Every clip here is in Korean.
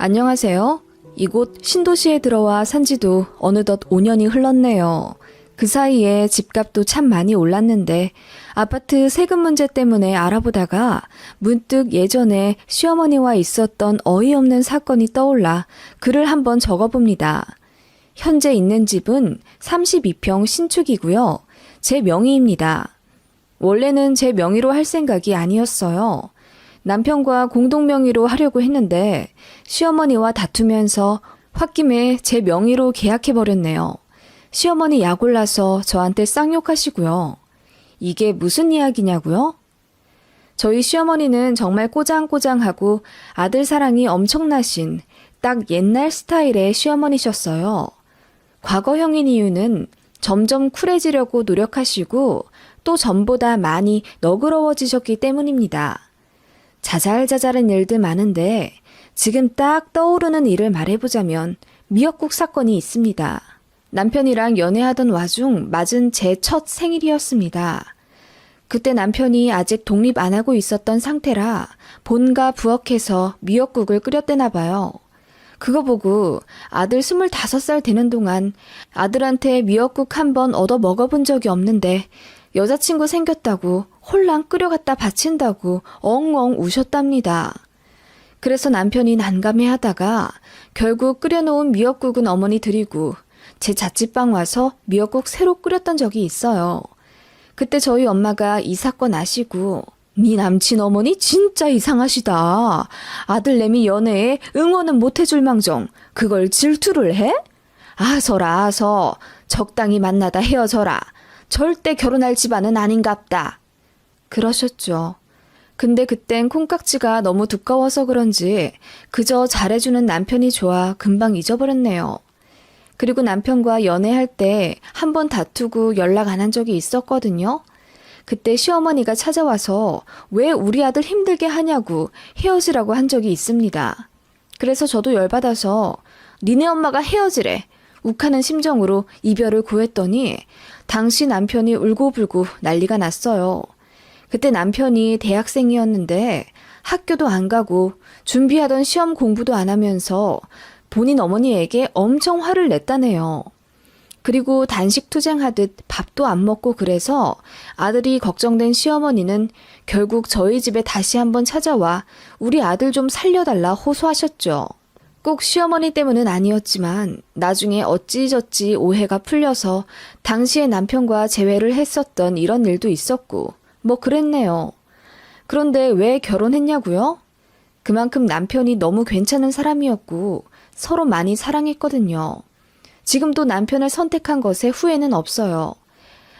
안녕하세요. 이곳 신도시에 들어와 산지도 어느덧 5년이 흘렀네요. 그 사이에 집값도 참 많이 올랐는데 아파트 세금 문제 때문에 알아보다가 문득 예전에 시어머니와 있었던 어이없는 사건이 떠올라 글을 한번 적어봅니다. 현재 있는 집은 32평 신축이고요. 제 명의입니다. 원래는 제 명의로 할 생각이 아니었어요. 남편과 공동 명의로 하려고 했는데 시어머니와 다투면서 홧김에 제 명의로 계약해버렸네요. 시어머니 약 올라서 저한테 쌍욕하시고요. 이게 무슨 이야기냐고요? 저희 시어머니는 정말 꼬장꼬장하고 아들 사랑이 엄청나신 딱 옛날 스타일의 시어머니셨어요. 과거형인 이유는 점점 쿨해지려고 노력하시고 또 전보다 많이 너그러워지셨기 때문입니다. 자잘자잘한 일들 많은데 지금 딱 떠오르는 일을 말해보자면 미역국 사건이 있습니다. 남편이랑 연애하던 와중 맞은 제 첫 생일이었습니다. 그때 남편이 아직 독립 안 하고 있었던 상태라 본가 부엌에서 미역국을 끓였대나 봐요. 그거 보고 아들 25살 되는 동안 아들한테 미역국 한 번 얻어 먹어본 적이 없는데 여자친구 생겼다고 홀랑 끓여갖다 바친다고 엉엉 우셨답니다. 그래서 남편이 난감해하다가 결국 끓여놓은 미역국은 어머니 드리고 제 자취방 와서 미역국 새로 끓였던 적이 있어요. 그때 저희 엄마가 이 사건 아시고 네 남친 어머니 진짜 이상하시다. 아들내미 연애에 응원은 못 해줄 망정 그걸 질투를 해? 아서라 아서 적당히 만나다 헤어져라. 절대 결혼할 집안은 아닌갑다. 그러셨죠. 근데 그땐 콩깍지가 너무 두꺼워서 그런지 그저 잘해주는 남편이 좋아 금방 잊어버렸네요. 그리고 남편과 연애할 때 한 번 다투고 연락 안 한 적이 있었거든요. 그때 시어머니가 찾아와서 왜 우리 아들 힘들게 하냐고 헤어지라고 한 적이 있습니다. 그래서 저도 열받아서 니네 엄마가 헤어지래. 욱하는 심정으로 이별을 고했더니 당시 남편이 울고불고 난리가 났어요. 그때 남편이 대학생이었는데 학교도 안 가고 준비하던 시험 공부도 안 하면서 본인 어머니에게 엄청 화를 냈다네요. 그리고 단식 투쟁하듯 밥도 안 먹고 그래서 아들이 걱정된 시어머니는 결국 저희 집에 다시 한번 찾아와 우리 아들 좀 살려달라 호소하셨죠. 꼭 시어머니 때문은 아니었지만 나중에 어찌저찌 오해가 풀려서 당시에 남편과 재회를 했었던 이런 일도 있었고 뭐 그랬네요. 그런데 왜 결혼했냐고요? 그만큼 남편이 너무 괜찮은 사람이었고 서로 많이 사랑했거든요. 지금도 남편을 선택한 것에 후회는 없어요.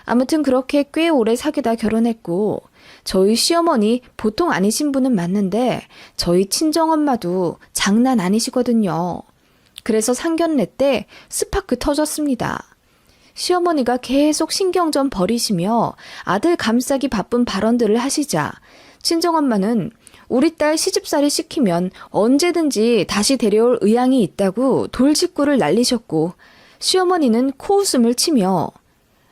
아무튼 그렇게 꽤 오래 사귀다 결혼했고 저희 시어머니 보통 아니신 분은 맞는데 저희 친정엄마도 장난 아니시거든요. 그래서 상견례 때 스파크 터졌습니다. 시어머니가 계속 신경 좀 버리시며 아들 감싸기 바쁜 발언들을 하시자 친정엄마는 우리 딸 시집살이 시키면 언제든지 다시 데려올 의향이 있다고 돌직구를 날리셨고 시어머니는 코웃음을 치며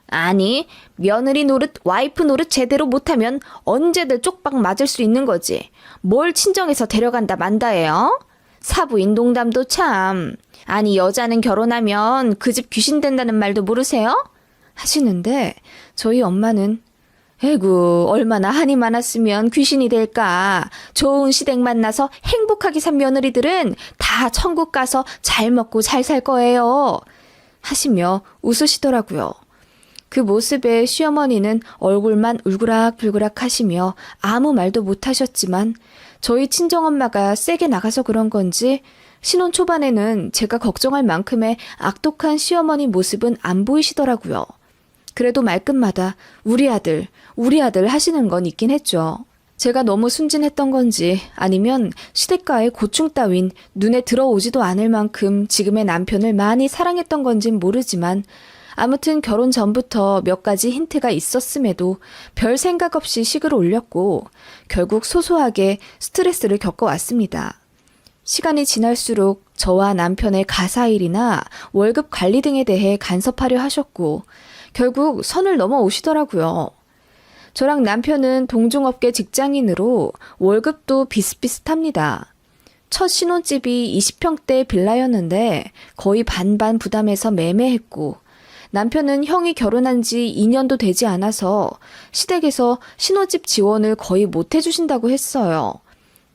아니 며느리 노릇 와이프 노릇 제대로 못하면 언제든 쪽박 맞을 수 있는 거지. 뭘 친정에서 데려간다 만다예요? 사부인 농담도 참. 아니 여자는 결혼하면 그 집 귀신 된다는 말도 모르세요? 하시는데 저희 엄마는 에구 얼마나 한이 많았으면 귀신이 될까. 좋은 시댁 만나서 행복하게 산 며느리들은 다 천국 가서 잘 먹고 잘 살 거예요. 하시며 웃으시더라고요. 그 모습에 시어머니는 얼굴만 울그락불그락 하시며 아무 말도 못하셨지만 저희 친정엄마가 세게 나가서 그런 건지 신혼 초반에는 제가 걱정할 만큼의 악독한 시어머니 모습은 안 보이시더라고요. 그래도 말끝마다 우리 아들 하시는 건 있긴 했죠. 제가 너무 순진했던 건지 아니면 시댁가의 고충 따윈 눈에 들어오지도 않을 만큼 지금의 남편을 많이 사랑했던 건진 모르지만 아무튼 결혼 전부터 몇 가지 힌트가 있었음에도 별 생각 없이 식을 올렸고 결국 소소하게 스트레스를 겪어왔습니다. 시간이 지날수록 저와 남편의 가사일이나 월급 관리 등에 대해 간섭하려 하셨고 결국 선을 넘어오시더라고요. 저랑 남편은 동종업계 직장인으로 월급도 비슷비슷합니다. 첫 신혼집이 20평대 빌라였는데 거의 반반 부담해서 매매했고 남편은 형이 결혼한 지 2년도 되지 않아서 시댁에서 신혼집 지원을 거의 못 해주신다고 했어요.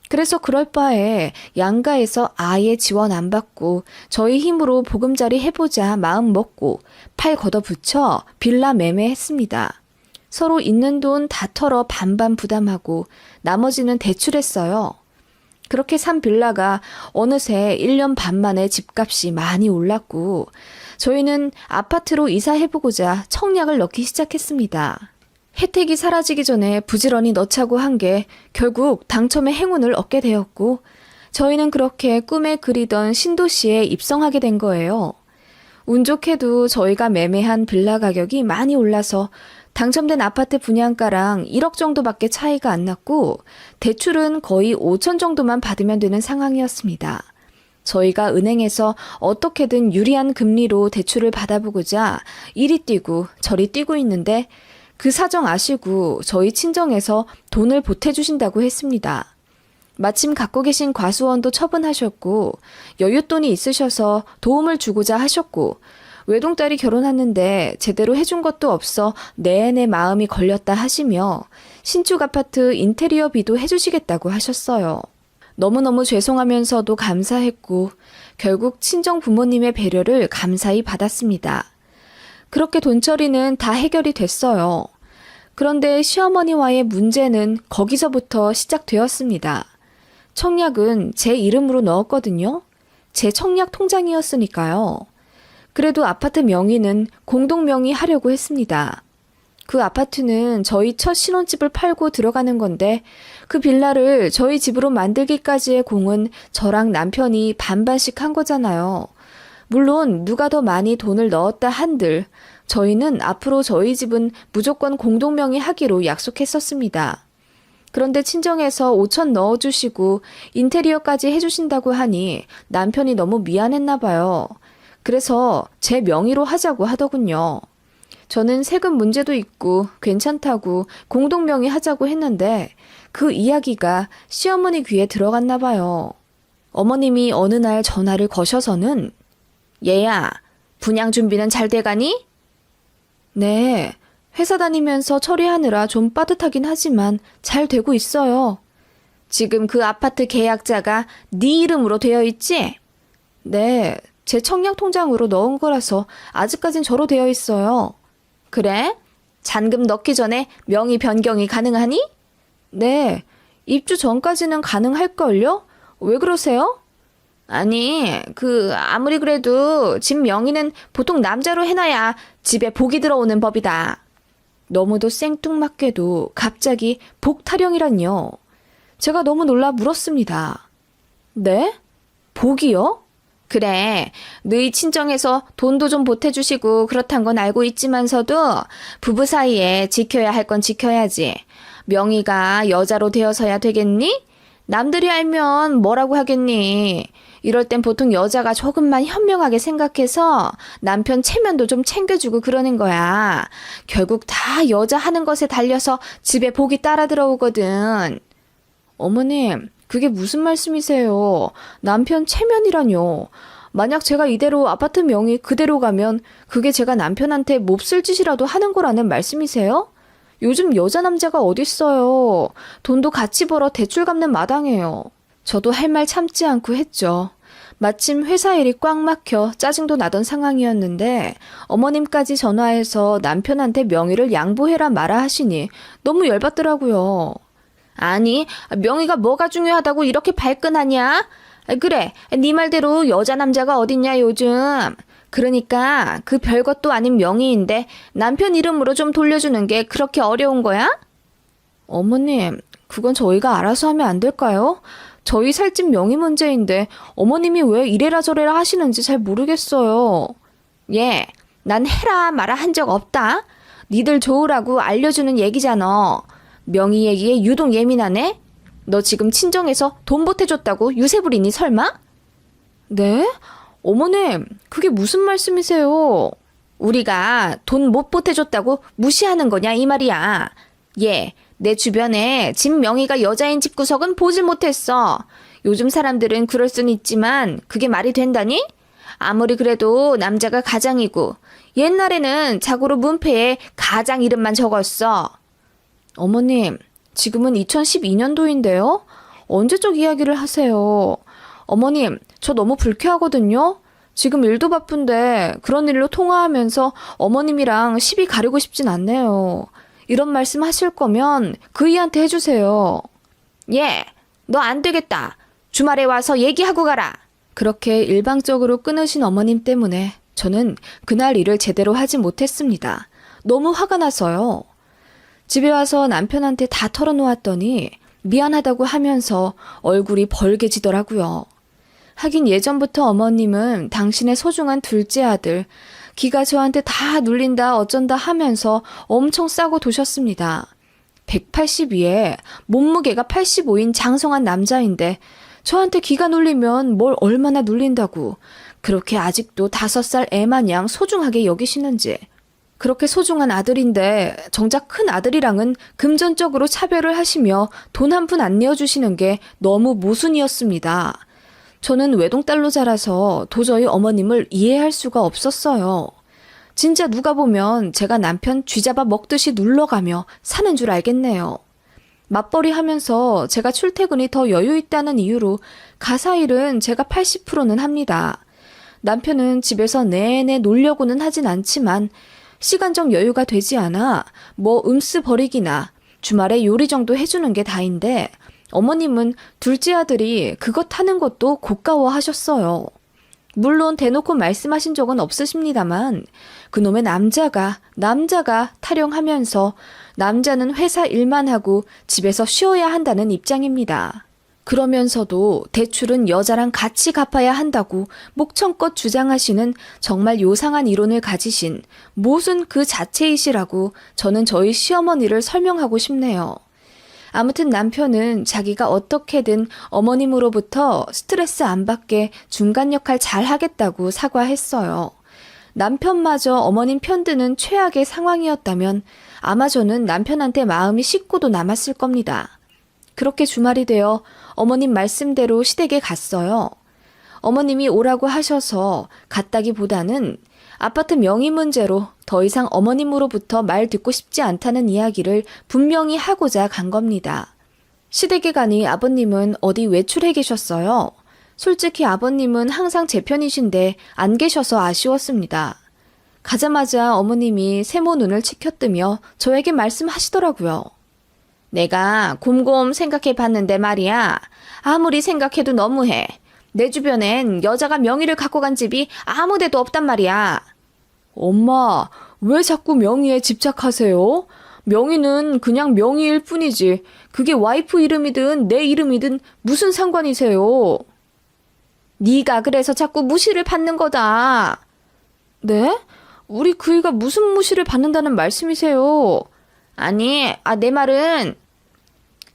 그래서 그럴 바에 양가에서 아예 지원 안 받고 저희 힘으로 보금자리 해보자 마음 먹고 팔 걷어붙여 빌라 매매했습니다. 서로 있는 돈 다 털어 반반 부담하고 나머지는 대출했어요. 그렇게 산 빌라가 어느새 1년 반 만에 집값이 많이 올랐고 저희는 아파트로 이사해보고자 청약을 넣기 시작했습니다. 혜택이 사라지기 전에 부지런히 넣자고 한 게 결국 당첨의 행운을 얻게 되었고 저희는 그렇게 꿈에 그리던 신도시에 입성하게 된 거예요. 운 좋게도 저희가 매매한 빌라 가격이 많이 올라서 당첨된 아파트 분양가랑 1억 정도밖에 차이가 안 났고 대출은 거의 5천 정도만 받으면 되는 상황이었습니다. 저희가 은행에서 어떻게든 유리한 금리로 대출을 받아보고자 이리 뛰고 저리 뛰고 있는데 그 사정 아시고 저희 친정에서 돈을 보태주신다고 했습니다. 마침 갖고 계신 과수원도 처분하셨고 여윳돈이 있으셔서 도움을 주고자 하셨고 외동딸이 결혼했는데 제대로 해준 것도 없어 내내 마음이 걸렸다 하시며 신축 아파트 인테리어비도 해주시겠다고 하셨어요. 너무너무 죄송하면서도 감사했고 결국 친정 부모님의 배려를 감사히 받았습니다. 그렇게 돈처리는 다 해결이 됐어요. 그런데 시어머니와의 문제는 거기서부터 시작되었습니다. 청약은 제 이름으로 넣었거든요. 제 청약 통장이었으니까요. 그래도 아파트 명의는 공동 명의 하려고 했습니다. 그 아파트는 저희 첫 신혼집을 팔고 들어가는 건데 그 빌라를 저희 집으로 만들기까지의 공은 저랑 남편이 반반씩 한 거잖아요. 물론 누가 더 많이 돈을 넣었다 한들 저희는 앞으로 저희 집은 무조건 공동 명의 하기로 약속했었습니다. 그런데 친정에서 5천 넣어주시고 인테리어까지 해주신다고 하니 남편이 너무 미안했나 봐요. 그래서 제 명의로 하자고 하더군요. 저는 세금 문제도 있고 괜찮다고 공동 명의 하자고 했는데 그 이야기가 시어머니 귀에 들어갔나 봐요. 어머님이 어느 날 전화를 거셔서는 얘야, 분양 준비는 잘 돼가니? 네, 회사 다니면서 처리하느라 좀 빠듯하긴 하지만 잘 되고 있어요. 지금 그 아파트 계약자가 네 이름으로 되어 있지? 네, 제 청약 통장으로 넣은 거라서 아직까진 저로 되어 있어요. 그래? 잔금 넣기 전에 명의 변경이 가능하니? 네, 입주 전까지는 가능할걸요? 왜 그러세요? 아니, 아무리 그래도 집 명의는 보통 남자로 해놔야 집에 복이 들어오는 법이다. 너무도 생뚱맞게도 갑자기 복 타령이란요. 제가 너무 놀라 물었습니다. 네? 복이요? 그래, 너희 친정에서 돈도 좀 보태주시고 그렇단 건 알고 있지만서도 부부 사이에 지켜야 할 건 지켜야지. 명의가 여자로 되어서야 되겠니? 남들이 알면 뭐라고 하겠니? 이럴 땐 보통 여자가 조금만 현명하게 생각해서 남편 체면도 좀 챙겨주고 그러는 거야. 결국 다 여자 하는 것에 달려서 집에 복이 따라 들어오거든. 어머님, 그게 무슨 말씀이세요? 남편 체면이라뇨. 만약 제가 이대로 아파트 명의 그대로 가면 그게 제가 남편한테 몹쓸 짓이라도 하는 거라는 말씀이세요? 요즘 여자 남자가 어딨어요. 돈도 같이 벌어 대출 갚는 마당이에요. 저도 할 말 참지 않고 했죠. 마침 회사 일이 꽉 막혀 짜증도 나던 상황이었는데 어머님까지 전화해서 남편한테 명의를 양보해라 마라 하시니 너무 열받더라고요. 아니, 명의가 뭐가 중요하다고 이렇게 발끈하냐? 그래, 네 말대로 여자 남자가 어딨냐 요즘. 그러니까 그 별것도 아닌 명의인데 남편 이름으로 좀 돌려주는 게 그렇게 어려운 거야? 어머님, 그건 저희가 알아서 하면 안 될까요? 저희 살집 명의 문제인데 어머님이 왜 이래라 저래라 하시는지 잘 모르겠어요. 예, 난 해라 마라 한 적 없다. 니들 좋으라고 알려주는 얘기잖아. 명의 얘기에 유독 예민하네? 너 지금 친정에서 돈 보태줬다고 유세 부리니 설마? 네? 어머님, 그게 무슨 말씀이세요? 우리가 돈 못 보태줬다고 무시하는 거냐 이 말이야. 예, 내 주변에 집 명의가 여자인 집구석은 보질 못했어. 요즘 사람들은 그럴 순 있지만 그게 말이 된다니? 아무리 그래도 남자가 가장이고 옛날에는 자고로 문패에 가장 이름만 적었어. 어머님, 지금은 2012년도인데요? 언제적 이야기를 하세요? 어머님, 저 너무 불쾌하거든요? 지금 일도 바쁜데 그런 일로 통화하면서 어머님이랑 시비 가리고 싶진 않네요. 이런 말씀 하실 거면 그이한테 해주세요. 예, 너 안 되겠다. 주말에 와서 얘기하고 가라. 그렇게 일방적으로 끊으신 어머님 때문에 저는 그날 일을 제대로 하지 못했습니다. 너무 화가 나서요. 집에 와서 남편한테 다 털어놓았더니 미안하다고 하면서 얼굴이 벌개지더라고요. 하긴 예전부터 어머님은 당신의 소중한 둘째 아들, 기가 저한테 다 눌린다 어쩐다 하면서 엄청 싸고 도셨습니다. 182에 몸무게가 85인 장성한 남자인데 저한테 기가 눌리면 뭘 얼마나 눌린다고 그렇게 아직도 5살 애마냥 소중하게 여기시는지. 그렇게 소중한 아들인데 정작 큰 아들이랑은 금전적으로 차별을 하시며 돈 한 푼 안 내어주시는 게 너무 모순이었습니다. 저는 외동딸로 자라서 도저히 어머님을 이해할 수가 없었어요. 진짜 누가 보면 제가 남편 쥐잡아 먹듯이 눌러가며 사는 줄 알겠네요. 맞벌이 하면서 제가 출퇴근이 더 여유 있다는 이유로 가사일은 제가 80%는 합니다. 남편은 집에서 내내 놀려고는 하진 않지만 시간적 여유가 되지 않아 뭐 음스 버리기나 주말에 요리 정도 해주는 게 다인데 어머님은 둘째 아들이 그것 하는 것도 고가워 하셨어요. 물론 대놓고 말씀하신 적은 없으십니다만 그놈의 남자가 타령하면서 남자는 회사 일만 하고 집에서 쉬어야 한다는 입장입니다. 그러면서도 대출은 여자랑 같이 갚아야 한다고 목청껏 주장하시는 정말 요상한 이론을 가지신 모순 그 자체이시라고 저는 저희 시어머니를 설명하고 싶네요. 아무튼 남편은 자기가 어떻게든 어머님으로부터 스트레스 안 받게 중간 역할 잘 하겠다고 사과했어요. 남편마저 어머님 편드는 최악의 상황이었다면 아마 저는 남편한테 마음이 식고도 남았을 겁니다. 그렇게 주말이 되어 어머님 말씀대로 시댁에 갔어요. 어머님이 오라고 하셔서 갔다기보다는 아파트 명의 문제로 더 이상 어머님으로부터 말 듣고 싶지 않다는 이야기를 분명히 하고자 간 겁니다. 시댁에 가니 아버님은 어디 외출해 계셨어요. 솔직히 아버님은 항상 제 편이신데 안 계셔서 아쉬웠습니다. 가자마자 어머님이 세모 눈을 치켜뜨며 저에게 말씀하시더라고요. 내가 곰곰 생각해 봤는데 말이야. 아무리 생각해도 너무해. 내 주변엔 여자가 명의를 갖고 간 집이 아무 데도 없단 말이야. 엄마, 왜 자꾸 명의에 집착하세요? 명의는 그냥 명의일 뿐이지. 그게 와이프 이름이든 내 이름이든 무슨 상관이세요? 네가 그래서 자꾸 무시를 받는 거다. 네? 우리 그이가 무슨 무시를 받는다는 말씀이세요? 아니, 내 말은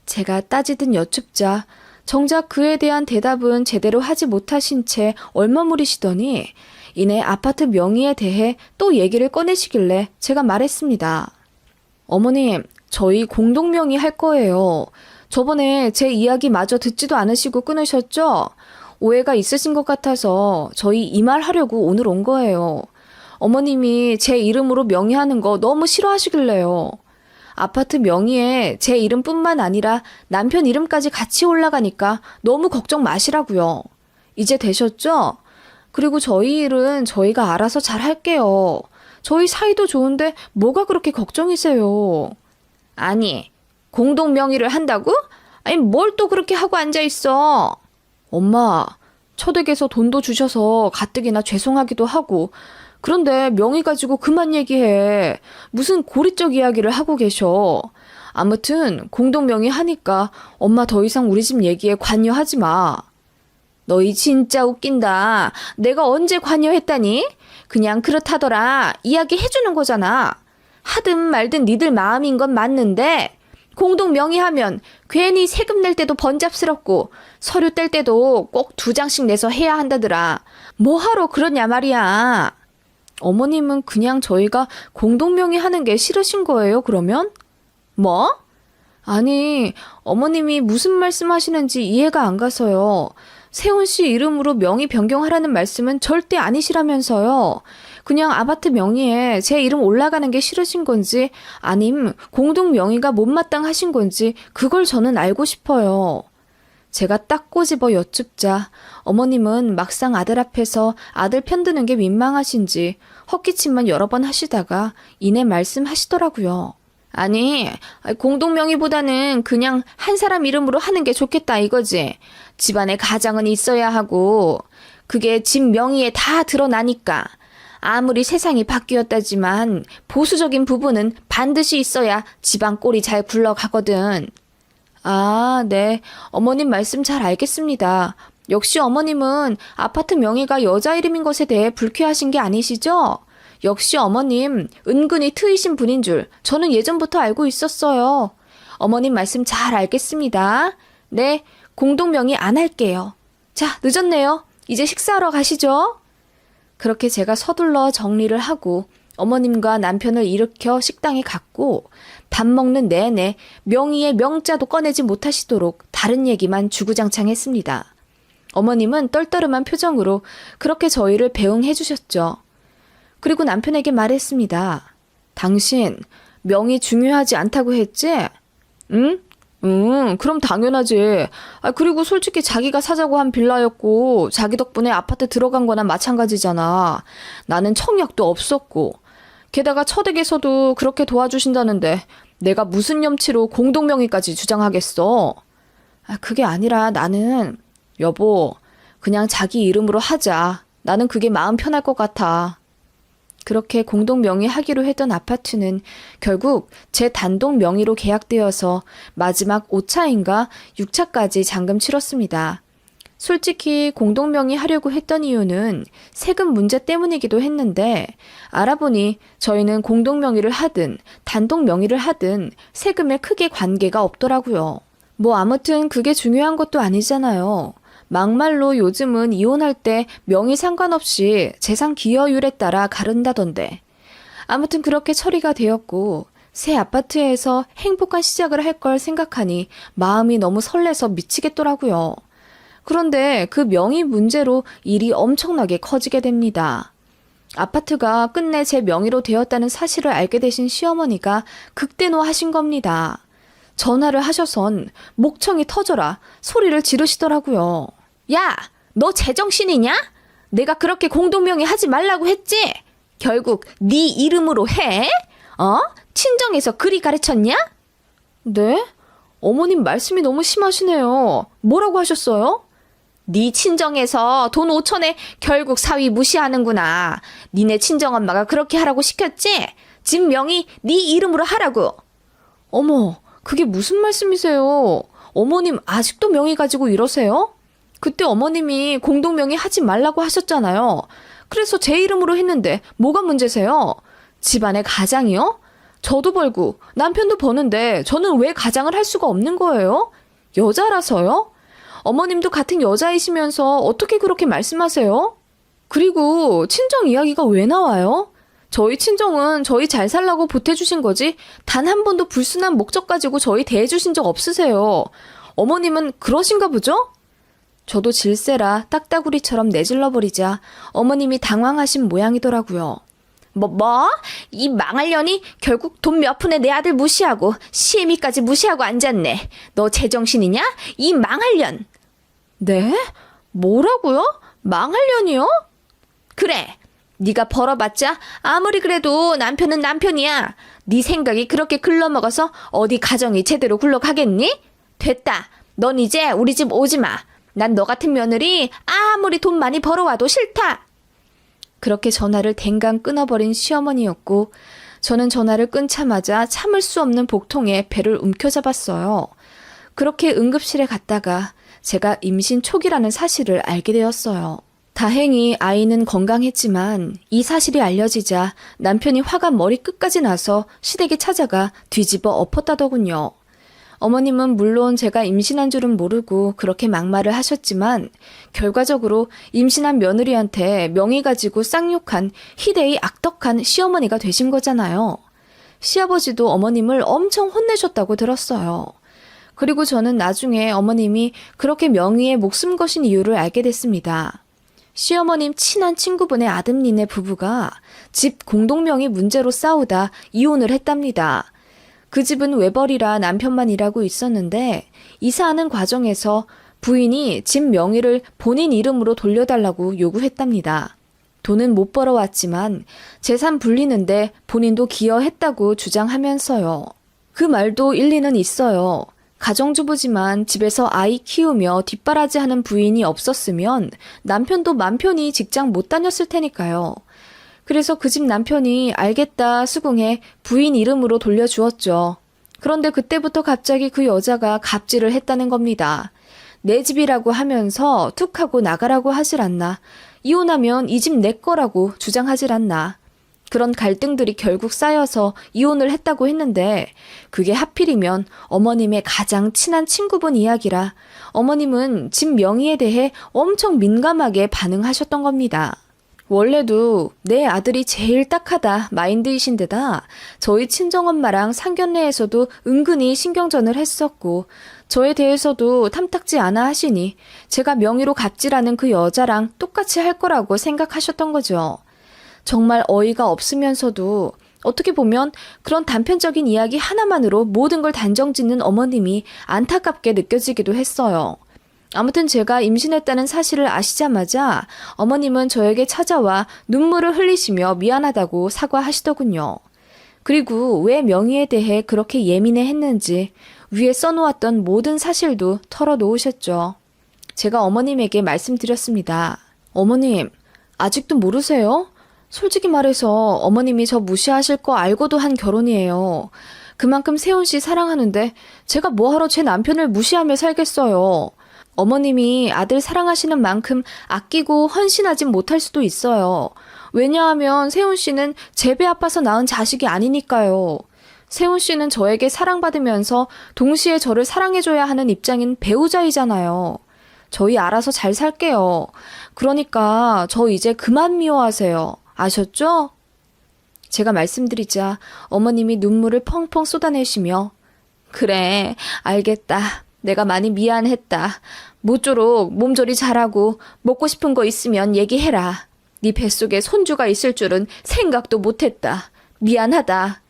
제가 따지듯 여쭙자 정작 그에 대한 대답은 제대로 하지 못하신 채 얼머무리시더니 이내 아파트 명의에 대해 또 얘기를 꺼내시길래 제가 말했습니다. 어머님, 저희 공동명의 할 거예요. 저번에 제 이야기 마저 듣지도 않으시고 끊으셨죠? 오해가 있으신 것 같아서 저희 이 말 하려고 오늘 온 거예요. 어머님이 제 이름으로 명의하는 거 너무 싫어하시길래요. 아파트 명의에 제 이름뿐만 아니라 남편 이름까지 같이 올라가니까 너무 걱정 마시라고요. 이제 되셨죠? 그리고 저희 일은 저희가 알아서 잘 할게요. 저희 사이도 좋은데 뭐가 그렇게 걱정이세요? 아니, 공동 명의를 한다고? 아니, 뭘 또 그렇게 하고 앉아있어? 엄마, 처댁에서 돈도 주셔서 가뜩이나 죄송하기도 하고 그런데 명의 가지고 그만 얘기해. 무슨 고리적 이야기를 하고 계셔. 아무튼 공동명의 하니까 엄마 더 이상 우리 집 얘기에 관여하지 마. 너희 진짜 웃긴다. 내가 언제 관여했다니? 그냥 그렇다더라. 이야기 해주는 거잖아. 하든 말든 니들 마음인 건 맞는데 공동명의하면 괜히 세금 낼 때도 번잡스럽고 서류 뗄 때도 꼭 2장씩 내서 해야 한다더라. 뭐하러 그러냐 말이야. 어머님은 그냥 저희가 공동명의 하는 게 싫으신 거예요, 그러면? 뭐? 아니, 어머님이 무슨 말씀하시는지 이해가 안 가서요. 세훈 씨 이름으로 명의 변경하라는 말씀은 절대 아니시라면서요. 그냥 아파트 명의에 제 이름 올라가는 게 싫으신 건지 아님 공동 명의가 못마땅하신 건지 그걸 저는 알고 싶어요. 제가 딱 꼬집어 여쭙자 어머님은 막상 아들 앞에서 아들 편드는 게 민망하신지 헛기침만 여러 번 하시다가 이내 말씀하시더라고요. 아니, 공동명의보다는 그냥 한 사람 이름으로 하는 게 좋겠다 이거지. 집안에 가장은 있어야 하고 그게 집 명의에 다 드러나니까. 아무리 세상이 바뀌었다지만 보수적인 부분은 반드시 있어야 집안 꼴이 잘 굴러가거든. 아, 네. 어머님 말씀 잘 알겠습니다. 역시 어머님은 아파트 명의가 여자 이름인 것에 대해 불쾌하신 게 아니시죠? 역시 어머님 은근히 트이신 분인 줄 저는 예전부터 알고 있었어요. 어머님 말씀 잘 알겠습니다. 네, 공동명의 안 할게요. 자, 늦었네요. 이제 식사하러 가시죠. 그렇게 제가 서둘러 정리를 하고 어머님과 남편을 일으켜 식당에 갔고 밥 먹는 내내 명의의 명자도 꺼내지 못하시도록 다른 얘기만 주구장창했습니다. 어머님은 떨떠름한 표정으로 그렇게 저희를 배웅해 주셨죠. 그리고 남편에게 말했습니다. 당신 명의 중요하지 않다고 했지? 응? 그럼 당연하지. 그리고 솔직히 자기가 사자고 한 빌라였고 자기 덕분에 아파트 들어간 거나 마찬가지잖아. 나는 청약도 없었고 게다가 처댁에서도 그렇게 도와주신다는데 내가 무슨 염치로 공동명의까지 주장하겠어. 그게 아니라 나는 여보 그냥 자기 이름으로 하자. 나는 그게 마음 편할 것 같아. 그렇게 공동 명의하기로 했던 아파트는 결국 제 단독 명의로 계약되어서 마지막 5차인가 6차까지 잔금 치렀습니다. 솔직히 공동 명의하려고 했던 이유는 세금 문제 때문이기도 했는데 알아보니 저희는 공동 명의를 하든 단독 명의를 하든 세금에 크게 관계가 없더라고요. 뭐 아무튼 그게 중요한 것도 아니잖아요. 막말로 요즘은 이혼할 때 명의 상관없이 재산 기여율에 따라 가른다던데. 아무튼 그렇게 처리가 되었고 새 아파트에서 행복한 시작을 할 걸 생각하니 마음이 너무 설레서 미치겠더라고요. 그런데 그 명의 문제로 일이 엄청나게 커지게 됩니다. 아파트가 끝내 제 명의로 되었다는 사실을 알게 되신 시어머니가 극대노하신 겁니다. 전화를 하셔선 목청이 터져라 소리를 지르시더라고요. 야, 너 제정신이냐? 내가 그렇게 공동명의 하지 말라고 했지? 결국 네 이름으로 해? 친정에서 그리 가르쳤냐? 네? 어머님 말씀이 너무 심하시네요. 뭐라고 하셨어요? 네 친정에서 돈 5천에 결국 사위 무시하는구나. 니네 친정엄마가 그렇게 하라고 시켰지? 집 명의 네 이름으로 하라고. 어머, 그게 무슨 말씀이세요? 어머님 아직도 명의 가지고 이러세요? 그때 어머님이 공동명의 하지 말라고 하셨잖아요. 그래서 제 이름으로 했는데 뭐가 문제세요? 집안의 가장이요? 저도 벌고 남편도 버는데 저는 왜 가장을 할 수가 없는 거예요? 여자라서요? 어머님도 같은 여자이시면서 어떻게 그렇게 말씀하세요? 그리고 친정 이야기가 왜 나와요? 저희 친정은 저희 잘 살라고 보태주신 거지 단 한 번도 불순한 목적 가지고 저희 대해주신 적 없으세요. 어머님은 그러신가 보죠? 저도 질세라 딱따구리처럼 내질러버리자 어머님이 당황하신 모양이더라고요. 이 망할 년이 결국 돈 몇 푼에 내 아들 무시하고 시애미까지 무시하고 앉았네. 너 제정신이냐? 이 망할 년. 네? 뭐라고요? 망할 년이요? 그래. 네가 벌어봤자 아무리 그래도 남편은 남편이야. 네 생각이 그렇게 글러먹어서 어디 가정이 제대로 굴러가겠니? 됐다. 넌 이제 우리 집 오지 마. 난 너 같은 며느리 아무리 돈 많이 벌어와도 싫다. 그렇게 전화를 댕강 끊어버린 시어머니였고 저는 전화를 끊자마자 참을 수 없는 복통에 배를 움켜잡았어요. 그렇게 응급실에 갔다가 제가 임신 초기라는 사실을 알게 되었어요. 다행히 아이는 건강했지만 이 사실이 알려지자 남편이 화가 머리 끝까지 나서 시댁에 찾아가 뒤집어 엎었다더군요. 어머님은 물론 제가 임신한 줄은 모르고 그렇게 막말을 하셨지만 결과적으로 임신한 며느리한테 명의 가지고 쌍욕한 희대의 악덕한 시어머니가 되신 거잖아요. 시아버지도 어머님을 엄청 혼내셨다고 들었어요. 그리고 저는 나중에 어머님이 그렇게 명의에 목숨 거신 이유를 알게 됐습니다. 시어머님 친한 친구분의 아드님네 부부가 집 공동명의 문제로 싸우다 이혼을 했답니다. 그 집은 외벌이라 남편만 일하고 있었는데 이사하는 과정에서 부인이 집 명의를 본인 이름으로 돌려달라고 요구했답니다. 돈은 못 벌어왔지만 재산 불리는데 본인도 기여했다고 주장하면서요. 그 말도 일리는 있어요. 가정주부지만 집에서 아이 키우며 뒷바라지하는 부인이 없었으면 남편도 맘 편히 직장 못 다녔을 테니까요. 그래서 그 집 남편이 알겠다 수긍해 부인 이름으로 돌려주었죠. 그런데 그때부터 갑자기 그 여자가 갑질을 했다는 겁니다. 내 집이라고 하면서 툭 하고 나가라고 하질 않나. 이혼하면 이 집 내 거라고 주장하질 않나. 그런 갈등들이 결국 쌓여서 이혼을 했다고 했는데 그게 하필이면 어머님의 가장 친한 친구분 이야기라 어머님은 집 명의에 대해 엄청 민감하게 반응하셨던 겁니다. 원래도 내 아들이 제일 딱하다 마인드이신데다 저희 친정엄마랑 상견례에서도 은근히 신경전을 했었고 저에 대해서도 탐탁지 않아 하시니 제가 명의로 갑질하는 그 여자랑 똑같이 할 거라고 생각하셨던 거죠. 정말 어이가 없으면서도 어떻게 보면 그런 단편적인 이야기 하나만으로 모든 걸 단정짓는 어머님이 안타깝게 느껴지기도 했어요. 아무튼 제가 임신했다는 사실을 아시자마자 어머님은 저에게 찾아와 눈물을 흘리시며 미안하다고 사과하시더군요. 그리고 왜 명의에 대해 그렇게 예민해 했는지 위에 써놓았던 모든 사실도 털어놓으셨죠. 제가 어머님에게 말씀드렸습니다. 어머님, 아직도 모르세요? 솔직히 말해서 어머님이 저 무시하실 거 알고도 한 결혼이에요. 그만큼 세훈 씨 사랑하는데 제가 뭐하러 제 남편을 무시하며 살겠어요. 어머님이 아들 사랑하시는 만큼 아끼고 헌신하진 못할 수도 있어요. 왜냐하면 세훈 씨는 제 배 아파서 낳은 자식이 아니니까요. 세훈 씨는 저에게 사랑받으면서 동시에 저를 사랑해줘야 하는 입장인 배우자이잖아요. 저희 알아서 잘 살게요. 그러니까 저 이제 그만 미워하세요. 아셨죠? 제가 말씀드리자 어머님이 눈물을 펑펑 쏟아내시며 그래, 알겠다. 내가 많이 미안했다. 모쪼록 몸조리 잘하고 먹고 싶은 거 있으면 얘기해라. 네 뱃속에 손주가 있을 줄은 생각도 못했다. 미안하다.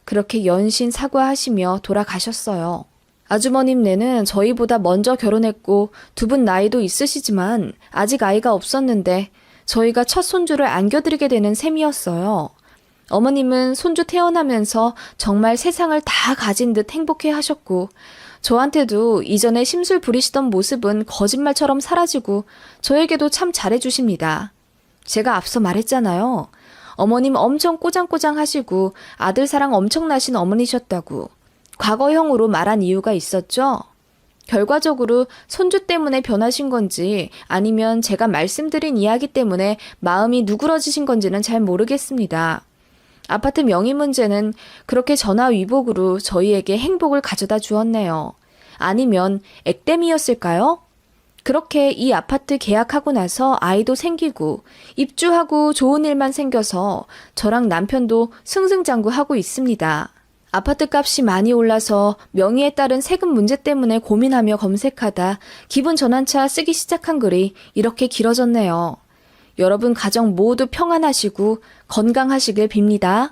그렇게 연신 사과하시며 돌아가셨어요. 아주머님네는 저희보다 먼저 결혼했고 두 분 나이도 있으시지만 아직 아이가 없었는데 저희가 첫 손주를 안겨드리게 되는 셈이었어요. 어머님은 손주 태어나면서 정말 세상을 다 가진 듯 행복해 하셨고 저한테도 이전에 심술 부리시던 모습은 거짓말처럼 사라지고 저에게도 참 잘해주십니다. 제가 앞서 말했잖아요. 어머님 엄청 꼬장꼬장 하시고 아들 사랑 엄청나신 어머니셨다고. 과거형으로 말한 이유가 있었죠? 결과적으로 손주 때문에 변하신 건지 아니면 제가 말씀드린 이야기 때문에 마음이 누그러지신 건지는 잘 모르겠습니다. 아파트 명의 문제는 그렇게 전화위복으로 저희에게 행복을 가져다 주었네요. 아니면 액땜이었을까요? 그렇게 이 아파트 계약하고 나서 아이도 생기고 입주하고 좋은 일만 생겨서 저랑 남편도 승승장구하고 있습니다. 아파트 값이 많이 올라서 명의에 따른 세금 문제 때문에 고민하며 검색하다 기분 전환차 쓰기 시작한 글이 이렇게 길어졌네요. 여러분 가정 모두 평안하시고 건강하시길 빕니다.